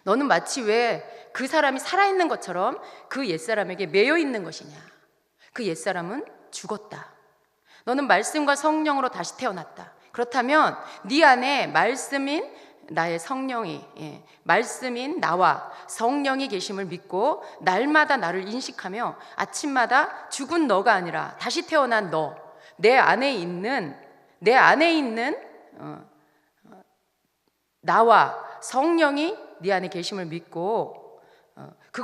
너는 마치 왜 그 사람이 살아있는 것처럼 그 옛사람에게 매여 있는 것이냐. 그 옛사람은 죽었다. 너는 말씀과 성령으로 다시 태어났다. 그렇다면 네 안에 말씀인 나의 성령이, 말씀인 나와 성령이 계심을 믿고 날마다 나를 인식하며 아침마다 죽은 너가 아니라 다시 태어난 너, 내 안에 있는 나와 성령이 네 안에 계심을 믿고 그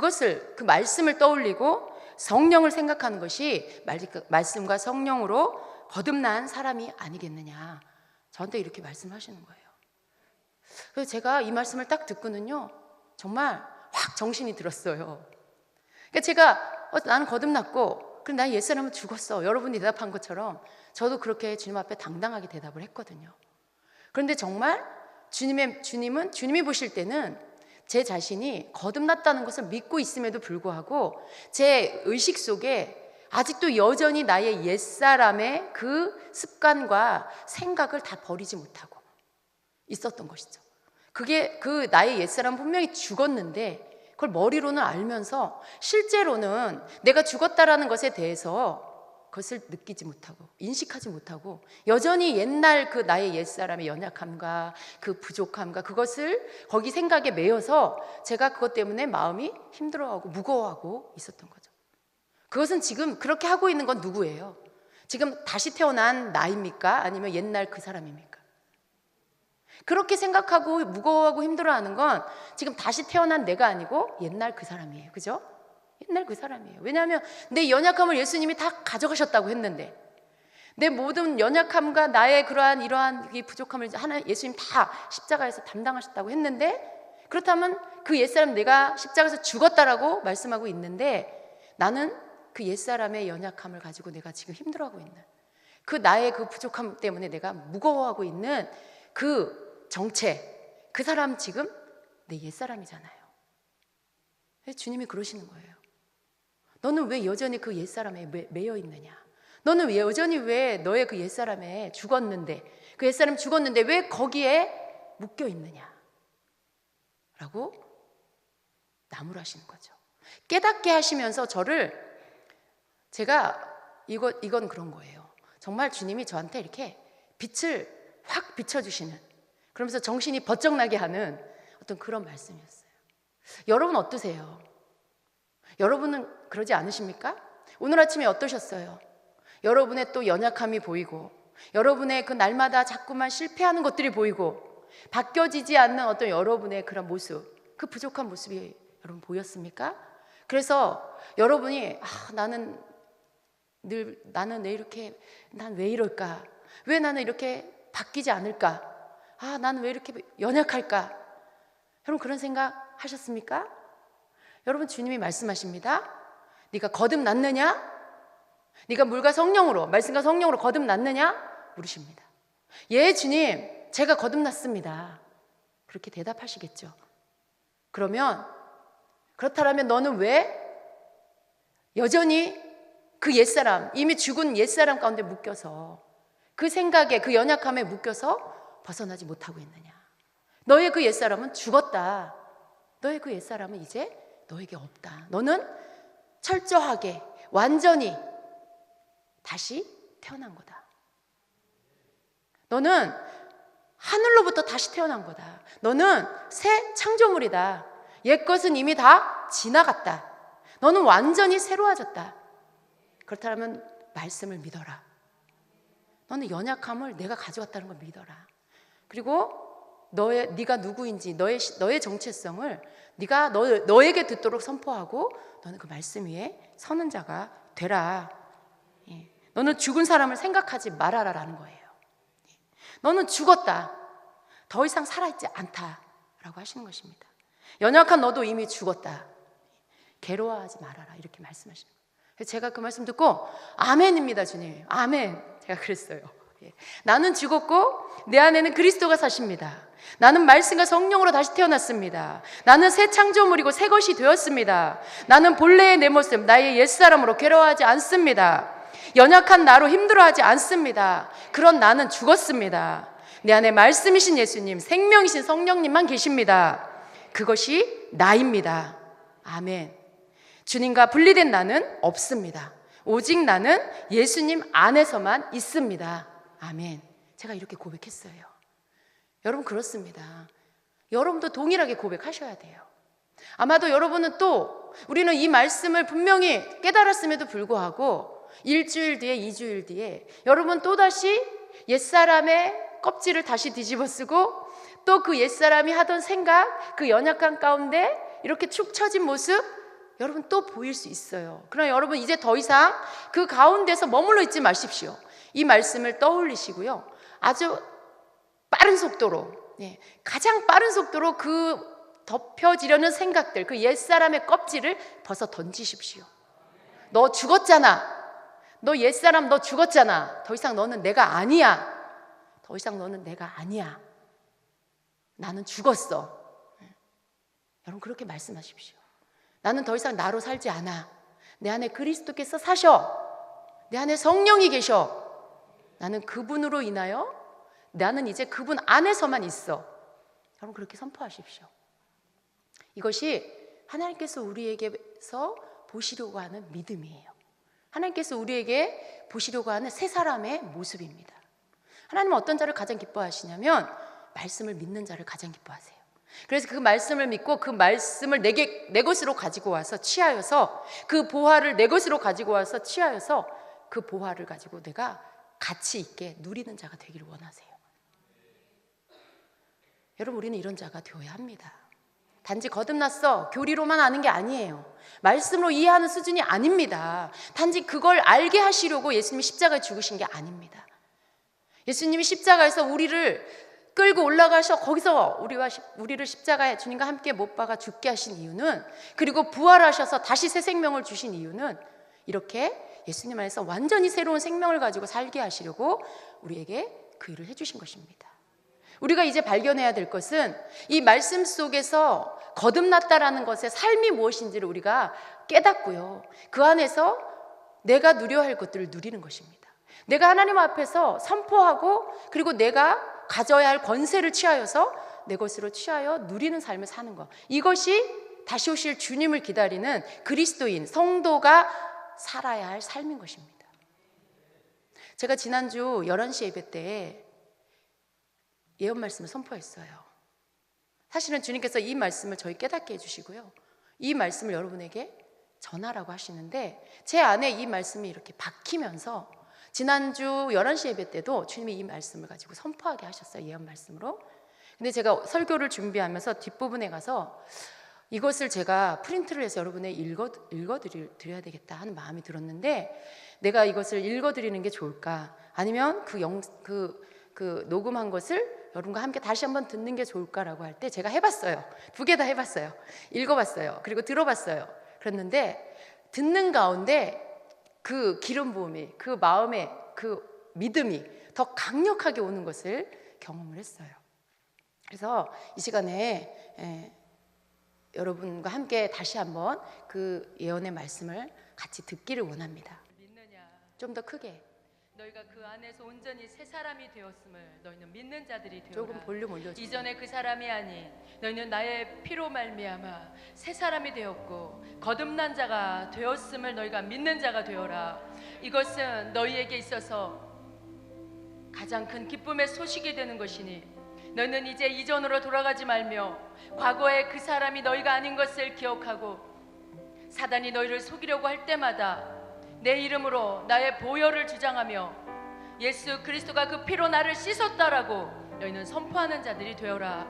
말씀을 떠올리고 성령을 생각하는 것이 말씀과 성령으로 거듭난 사람이 아니겠느냐, 저한테 이렇게 말씀하시는 거예요. 그래서 제가 이 말씀을 딱 듣고는요, 정말 확 정신이 들었어요. 그러니까 제가 나는 거듭났고, 그럼 난 옛사람은 죽었어, 여러분이 대답한 것처럼 저도 그렇게 주님 앞에 당당하게 대답을 했거든요. 그런데 정말 주님이 보실 때는 제 자신이 거듭났다는 것을 믿고 있음에도 불구하고 제 의식 속에 아직도 여전히 나의 옛사람의 그 습관과 생각을 다 버리지 못하고 있었던 것이죠. 그게 그 나의 옛사람 분명히 죽었는데 그걸 머리로는 알면서 실제로는 내가 죽었다라는 것에 대해서 그것을 느끼지 못하고 인식하지 못하고 여전히 옛날 그 나의 옛사람의 연약함과 그 부족함과 그것을 거기 생각에 매여서 제가 그것 때문에 마음이 힘들어하고 무거워하고 있었던 거죠. 그것은 지금 그렇게 하고 있는 건 누구예요? 지금 다시 태어난 나입니까? 아니면 옛날 그 사람입니까? 그렇게 생각하고 무거워하고 힘들어하는 건 지금 다시 태어난 내가 아니고 옛날 그 사람이에요. 그죠? 옛날 그 사람이에요. 왜냐하면 내 연약함을 예수님이 다 가져가셨다고 했는데, 내 모든 연약함과 나의 그러한 이러한 이 부족함을 예수님 다 십자가에서 담당하셨다고 했는데, 그렇다면 그 옛사람 내가 십자가에서 죽었다라고 말씀하고 있는데, 나는 그 옛사람의 연약함을 가지고 내가 지금 힘들어하고 있는, 그 나의 그 부족함 때문에 내가 무거워하고 있는 그 정체, 그 사람 지금 내 옛사람이잖아요. 주님이 그러시는 거예요. 너는 왜 여전히 그 옛사람에 매여 있느냐? 너는 왜 여전히 왜 너의 그 옛사람에 죽었는데, 그 옛사람 죽었는데 왜 거기에 묶여 있느냐? 라고 나무라시는 거죠. 깨닫게 하시면서 제가 이건 그런 거예요. 정말 주님이 저한테 이렇게 빛을 확 비춰주시는, 그러면서 정신이 번쩍 나게 하는 어떤 그런 말씀이었어요. 여러분 어떠세요? 여러분은 그러지 않으십니까? 오늘 아침에 어떠셨어요? 여러분의 또 연약함이 보이고, 여러분의 그 날마다 자꾸만 실패하는 것들이 보이고, 바뀌어지지 않는 어떤 여러분의 그런 모습, 그 부족한 모습이 여러분 보였습니까? 그래서 여러분이 나는 왜 이렇게, 난 왜 이럴까? 왜 나는 이렇게 바뀌지 않을까? 나는 왜 이렇게 연약할까? 여러분 그런 생각 하셨습니까? 여러분 주님이 말씀하십니다. 네가 거듭났느냐? 네가 물과 성령으로, 말씀과 성령으로 거듭났느냐? 물으십니다. 예 주님, 제가 거듭났습니다. 그렇게 대답하시겠죠. 그러면 그렇다면 너는 왜 여전히 그 옛사람, 이미 죽은 옛사람 가운데 묶여서, 그 생각에, 그 연약함에 묶여서 벗어나지 못하고 있느냐? 너의 그 옛사람은 죽었다. 너의 그 옛사람은 이제 너에게 없다. 너는 철저하게 완전히 다시 태어난 거다. 너는 하늘로부터 다시 태어난 거다. 너는 새 창조물이다. 옛것은 이미 다 지나갔다. 너는 완전히 새로워졌다. 그렇다면 말씀을 믿어라. 너는 연약함을 내가 가져왔다는 걸 믿어라. 그리고 네가 누구인지, 너의 정체성을 네가 너에게 듣도록 선포하고, 너는 그 말씀 위에 서는 자가 되라. 너는 죽은 사람을 생각하지 말아라라는 거예요. 너는 죽었다. 더 이상 살아있지 않다라고 하시는 것입니다. 연약한 너도 이미 죽었다. 괴로워하지 말아라. 이렇게 말씀하시는 거예요. 제가 그 말씀 듣고 아멘입니다, 주님. 아멘. 제가 그랬어요. 나는 죽었고 내 안에는 그리스도가 사십니다. 나는 말씀과 성령으로 다시 태어났습니다. 나는 새 창조물이고 새 것이 되었습니다. 나는 본래의 내 모습, 나의 옛사람으로 괴로워하지 않습니다. 연약한 나로 힘들어하지 않습니다. 그런 나는 죽었습니다. 내 안에 말씀이신 예수님, 생명이신 성령님만 계십니다. 그것이 나입니다. 아멘. 주님과 분리된 나는 없습니다. 오직 나는 예수님 안에서만 있습니다. 아멘. 제가 이렇게 고백했어요. 여러분 그렇습니다. 여러분도 동일하게 고백하셔야 돼요. 아마도 여러분은 또, 우리는 이 말씀을 분명히 깨달았음에도 불구하고 일주일 뒤에, 2주일 뒤에 여러분 또다시 옛사람의 껍질을 다시 뒤집어 쓰고, 또 그 옛사람이 하던 생각, 그 연약한 가운데 이렇게 축 처진 모습 여러분 또 보일 수 있어요. 그러나 여러분 이제 더 이상 그 가운데서 머물러 있지 마십시오. 이 말씀을 떠올리시고요, 아주 빠른 속도로, 가장 빠른 속도로 그 덮여지려는 생각들, 그 옛사람의 껍질을 벗어 던지십시오. 너 죽었잖아. 너 옛사람 너 죽었잖아. 더 이상 너는 내가 아니야. 더 이상 너는 내가 아니야. 나는 죽었어. 여러분 그렇게 말씀하십시오. 나는 더 이상 나로 살지 않아. 내 안에 그리스도께서 사셔. 내 안에 성령이 계셔. 나는 그분으로 인하여, 나는 이제 그분 안에서만 있어. 여러분 그렇게 선포하십시오. 이것이 하나님께서 우리에게서 보시려고 하는 믿음이에요. 하나님께서 우리에게 보시려고 하는 새 사람의 모습입니다. 하나님은 어떤 자를 가장 기뻐하시냐면 말씀을 믿는 자를 가장 기뻐하세요. 그래서 그 말씀을 믿고 그 말씀을 내 것으로 가지고 와서 취하여서, 그 보화를 내 것으로 가지고 와서 취하여서 그 보화를 가지고 내가 가치 있게 누리는 자가 되기를 원하세요. 여러분 우리는 이런 자가 되어야 합니다. 단지 거듭났어, 교리로만 아는 게 아니에요. 말씀으로 이해하는 수준이 아닙니다. 단지 그걸 알게 하시려고 예수님이 십자가에 죽으신 게 아닙니다. 예수님이 십자가에서 우리를 끌고 올라가셔 거기서 우리를 십자가에 주님과 함께 못 박아 죽게 하신 이유는, 그리고 부활하셔서 다시 새 생명을 주신 이유는 이렇게 예수님 안에서 완전히 새로운 생명을 가지고 살게 하시려고 우리에게 그 일을 해주신 것입니다. 우리가 이제 발견해야 될 것은 이 말씀 속에서 거듭났다라는 것의 삶이 무엇인지를 우리가 깨닫고요, 그 안에서 내가 누려야 할 것들을 누리는 것입니다. 내가 하나님 앞에서 선포하고, 그리고 내가 가져야 할 권세를 취하여서 내 것으로 취하여 누리는 삶을 사는 것, 이것이 다시 오실 주님을 기다리는 그리스도인 성도가 살아야 할 삶인 것입니다. 제가 지난주 11시 예배 때 예언 말씀을 선포했어요. 사실은 주님께서 이 말씀을 저희 깨닫게 해주시고요, 이 말씀을 여러분에게 전하라고 하시는데, 제 안에 이 말씀이 이렇게 박히면서 지난주 11시 예배 때도 주님이 이 말씀을 가지고 선포하게 하셨어요, 예언 말씀으로. 근데 제가 설교를 준비하면서 뒷부분에 가서 이것을 제가 프린트를 해서 여러분에게 읽어드려야 되겠다 하는 마음이 들었는데, 내가 이것을 읽어드리는 게 좋을까, 아니면 그 녹음한 것을 여러분과 함께 다시 한번 듣는 게 좋을까라고 할 때 제가 해봤어요. 2개 다 해봤어요. 읽어봤어요. 그리고 들어봤어요. 그랬는데 듣는 가운데 그 기름 부음이, 그 마음의 그 믿음이 더 강력하게 오는 것을 경험을 했어요. 그래서 이 시간에 여러분과 함께 다시 한번 그 예언의 말씀을 같이 듣기를 원합니다. 믿느냐? 좀 더 크게. 너희가 그 안에서 온전히 새 사람이 되었음을 너희는 믿는 자들이 되어라. 조금 볼륨 올려주세요. 이전에 그 사람이 아니 너희는 나의 피로 말미암아 새 사람이 되었고 거듭난 자가 되었음을 너희가 믿는 자가 되어라. 이것은 너희에게 있어서 가장 큰 기쁨의 소식이 되는 것이니 너희는 이제 이전으로 돌아가지 말며 과거의 그 사람이 너희가 아닌 것을 기억하고 사단이 너희를 속이려고 할 때마다 내 이름으로 나의 보혈을 주장하며 예수 그리스도가 그 피로 나를 씻었다라고 너희는 선포하는 자들이 되어라.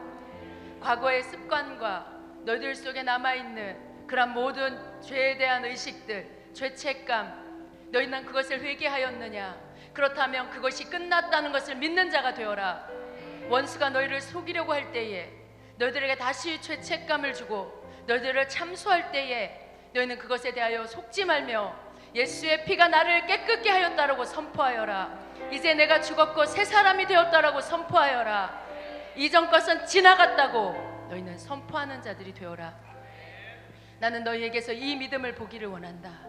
과거의 습관과 너희들 속에 남아있는 그런 모든 죄에 대한 의식들, 죄책감, 너희는 그것을 회개하였느냐? 그렇다면 그것이 끝났다는 것을 믿는 자가 되어라. 원수가 너희를 속이려고 할 때에 너희들에게 다시 죄책감을 주고 너희들을 참소할 때에 너희는 그것에 대하여 속지 말며 예수의 피가 나를 깨끗게 하였다라고 선포하여라. 이제 내가 죽었고 새 사람이 되었다라고 선포하여라. 이전 것은 지나갔다고 너희는 선포하는 자들이 되어라. 나는 너희에게서 이 믿음을 보기를 원한다.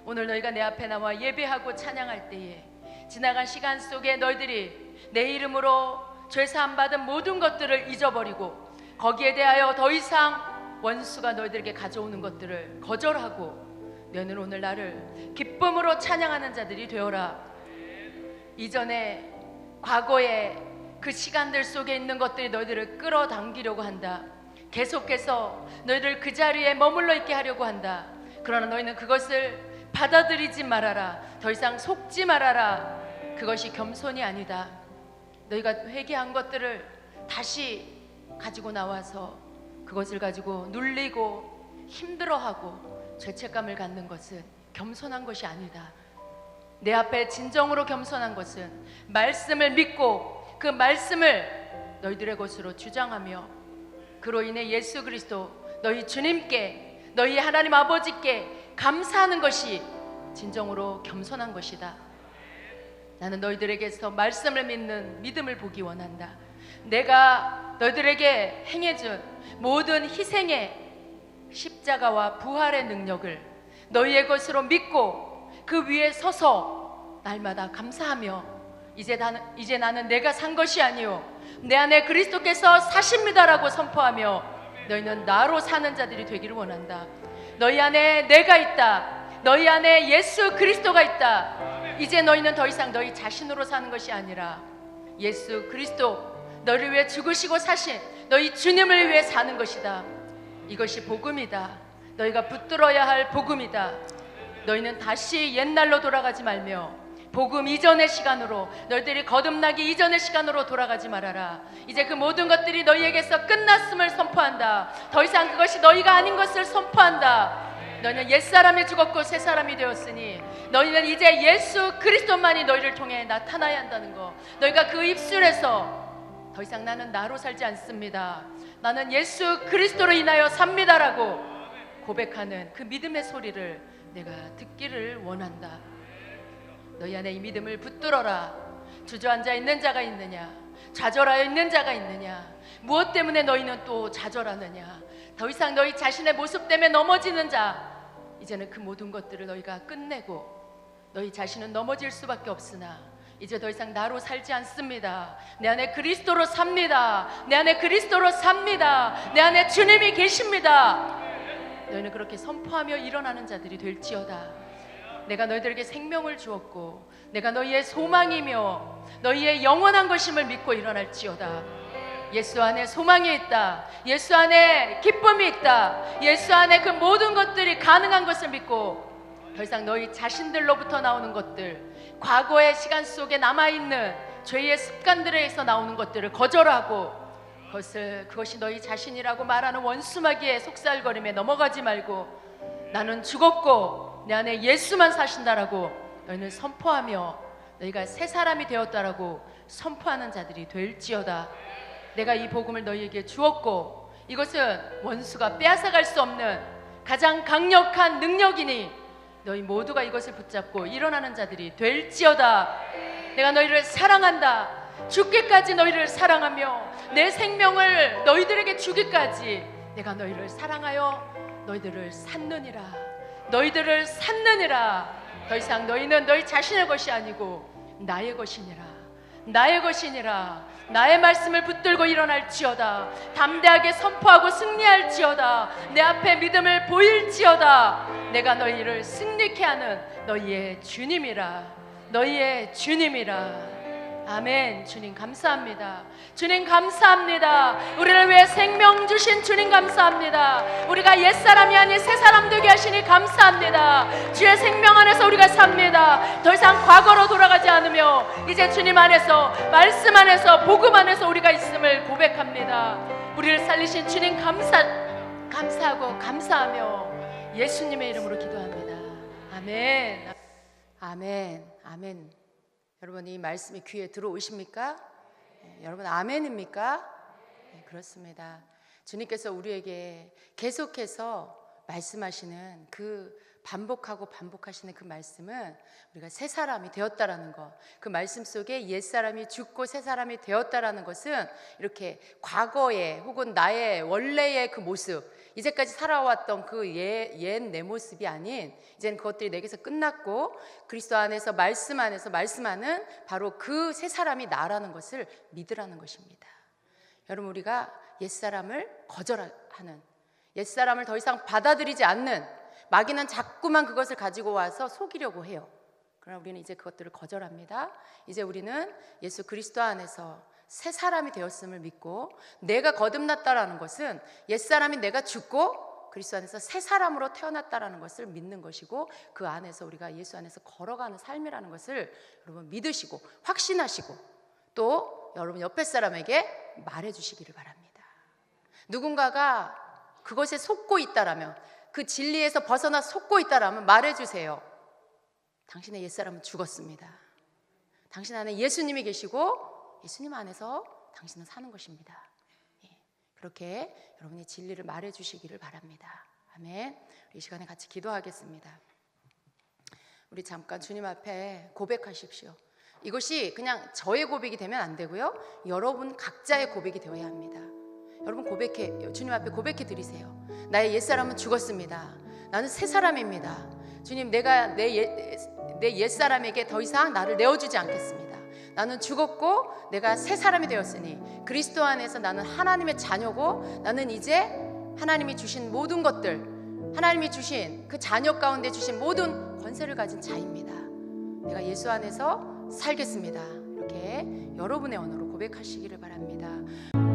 오늘 너희가 내 앞에 나와 예배하고 찬양할 때에 지나간 시간 속에 너희들이 내 이름으로 죄사함 받은 모든 것들을 잊어버리고 거기에 대하여 더 이상 원수가 너희들에게 가져오는 것들을 거절하고 너희는 오늘 나를 기쁨으로 찬양하는 자들이 되어라. 이전에 과거에 그 시간들 속에 있는 것들이 너희들을 끌어당기려고 한다. 계속해서 너희들 그 자리에 머물러 있게 하려고 한다. 그러나 너희는 그것을 받아들이지 말아라. 더 이상 속지 말아라. 그것이 겸손이 아니다. 너희가 회개한 것들을 다시 가지고 나와서 그것을 가지고 눌리고 힘들어하고 죄책감을 갖는 것은 겸손한 것이 아니다. 내 앞에 진정으로 겸손한 것은 말씀을 믿고 그 말씀을 너희들의 것으로 주장하며 그로 인해 예수 그리스도 너희 주님께 너희 하나님 아버지께 감사하는 것이 진정으로 겸손한 것이다. 나는 너희들에게서 말씀을 믿는 믿음을 보기 원한다. 내가 너희들에게 행해준 모든 희생의 십자가와 부활의 능력을 너희의 것으로 믿고 그 위에 서서 날마다 감사하며 이제 나는 내가 산 것이 아니요 내 안에 그리스도께서 사십니다라고 선포하며 너희는 나로 사는 자들이 되기를 원한다. 너희 안에 내가 있다. 너희 안에 예수 그리스도가 있다. 이제 너희는 더 이상 너희 자신으로 사는 것이 아니라 예수 그리스도 너를 위해 죽으시고 사신 너희 주님을 위해 사는 것이다. 이것이 복음이다. 너희가 붙들어야 할 복음이다. 너희는 다시 옛날로 돌아가지 말며 복음 이전의 시간으로, 너희들이 거듭나기 이전의 시간으로 돌아가지 말아라. 이제 그 모든 것들이 너희에게서 끝났음을 선포한다. 더 이상 그것이 너희가 아닌 것을 선포한다. 너희는 옛사람이 죽었고 새사람이 되었으니 너희는 이제 예수 그리스도만이 너희를 통해 나타나야 한다는 거. 너희가 그 입술에서 더 이상 나는 나로 살지 않습니다, 나는 예수 그리스도로 인하여 삽니다라고 고백하는 그 믿음의 소리를 내가 듣기를 원한다. 너희 안에 이 믿음을 붙들어라. 주저앉아 있는 자가 있느냐? 좌절하여 있는 자가 있느냐? 무엇 때문에 너희는 또 좌절하느냐? 더 이상 너희 자신의 모습 때문에 넘어지는 자, 이제는 그 모든 것들을 너희가 끝내고, 너희 자신은 넘어질 수밖에 없으나 이제 더 이상 나로 살지 않습니다. 내 안에 그리스도로 삽니다. 내 안에 그리스도로 삽니다. 내 안에 주님이 계십니다. 너희는 그렇게 선포하며 일어나는 자들이 될지어다. 내가 너희들에게 생명을 주었고 내가 너희의 소망이며 너희의 영원한 것임을 믿고 일어날지어다. 예수 안에 소망이 있다. 예수 안에 기쁨이 있다. 예수 안에 그 모든 것들이 가능한 것을 믿고 더 이상 너희 자신들로부터 나오는 것들, 과거의 시간 속에 남아있는 죄의 습관들에서 나오는 것들을 거절하고 그것이 너희 자신이라고 말하는 원수마귀의 속살거림에 넘어가지 말고 나는 죽었고 내 안에 예수만 사신다라고 너희는 선포하며 너희가 새 사람이 되었다라고 선포하는 자들이 될지어다. 내가 이 복음을 너희에게 주었고 이것은 원수가 빼앗아갈 수 없는 가장 강력한 능력이니 너희 모두가 이것을 붙잡고 일어나는 자들이 될지어다. 내가 너희를 사랑한다. 죽기까지 너희를 사랑하며 내 생명을 너희들에게 주기까지 내가 너희를 사랑하여 너희들을 찾느니라. 너희들을 찾느니라. 더 이상 너희는 너희 자신의 것이 아니고 나의 것이니라. 나의 것이니라. 나의 말씀을 붙들고 일어날지어다. 담대하게 선포하고 승리할지어다. 내 앞에 믿음을 보일지어다. 내가 너희를 승리케 하는 너희의 주님이라. 너희의 주님이라. 아멘. 주님 감사합니다. 주님 감사합니다. 우리를 위해 생명 주신 주님 감사합니다. 우리가 옛사람이 아닌 새사람 되게 하시니 감사합니다. 주의 생명 안에서 우리가 삽니다. 더 이상 과거로 돌아가지 않으며 이제 주님 안에서, 말씀 안에서, 복음 안에서 우리가 있음을 고백합니다. 우리를 살리신 주님 감사하고 감사하며 예수님의 이름으로 기도합니다. 아멘. 아멘. 아멘. 여러분 이 말씀이 귀에 들어오십니까? 여러분 아멘입니까? 네, 그렇습니다. 주님께서 우리에게 계속해서 말씀하시는 그 반복하시는 그 말씀은 우리가 새 사람이 되었다라는 것, 그 말씀 속에 옛 사람이 죽고 새 사람이 되었다라는 것은 이렇게 과거의 혹은 나의 원래의 그 모습, 이제까지 살아왔던 그 옛 내 모습이 아닌 이제는 그것들이 내게서 끝났고 그리스도 안에서 말씀하는 바로 그 새 사람이 나라는 것을 믿으라는 것입니다. 여러분 우리가 옛사람을 거절하는, 옛사람을 더 이상 받아들이지 않는, 마귀는 자꾸만 그것을 가지고 와서 속이려고 해요. 그러나 우리는 이제 그것들을 거절합니다. 이제 우리는 예수 그리스도 안에서 새 사람이 되었음을 믿고, 내가 거듭났다라는 것은 옛사람이 내가 죽고 그리스도 안에서 새 사람으로 태어났다라는 것을 믿는 것이고, 그 안에서 우리가 예수 안에서 걸어가는 삶이라는 것을 여러분 믿으시고 확신하시고 또 여러분 옆에 사람에게 말해주시기를 바랍니다. 누군가가 그것에 속고 있다라면, 그 진리에서 벗어나 속고 있다라면 말해주세요. 당신의 옛사람은 죽었습니다. 당신 안에 예수님이 계시고 예수님 안에서 당신은 사는 것입니다. 그렇게 여러분이 진리를 말해주시기를 바랍니다. 아멘. 이 시간에 같이 기도하겠습니다. 우리 잠깐 주님 앞에 고백하십시오. 이것이 그냥 저의 고백이 되면 안 되고요, 여러분 각자의 고백이 되어야 합니다. 여러분 고백해, 주님 앞에 고백해 드리세요. 나의 옛사람은 죽었습니다. 나는 새 사람입니다. 주님, 내가 내 옛사람에게 더 이상 나를 내어주지 않겠습니다. 나는 죽었고 내가 새 사람이 되었으니 그리스도 안에서 나는 하나님의 자녀고, 나는 이제 하나님이 주신 모든 것들, 하나님이 주신 그 자녀 가운데 주신 모든 권세를 가진 자입니다. 내가 예수 안에서 살겠습니다. 이렇게 여러분의 언어로 고백하시기를 바랍니다.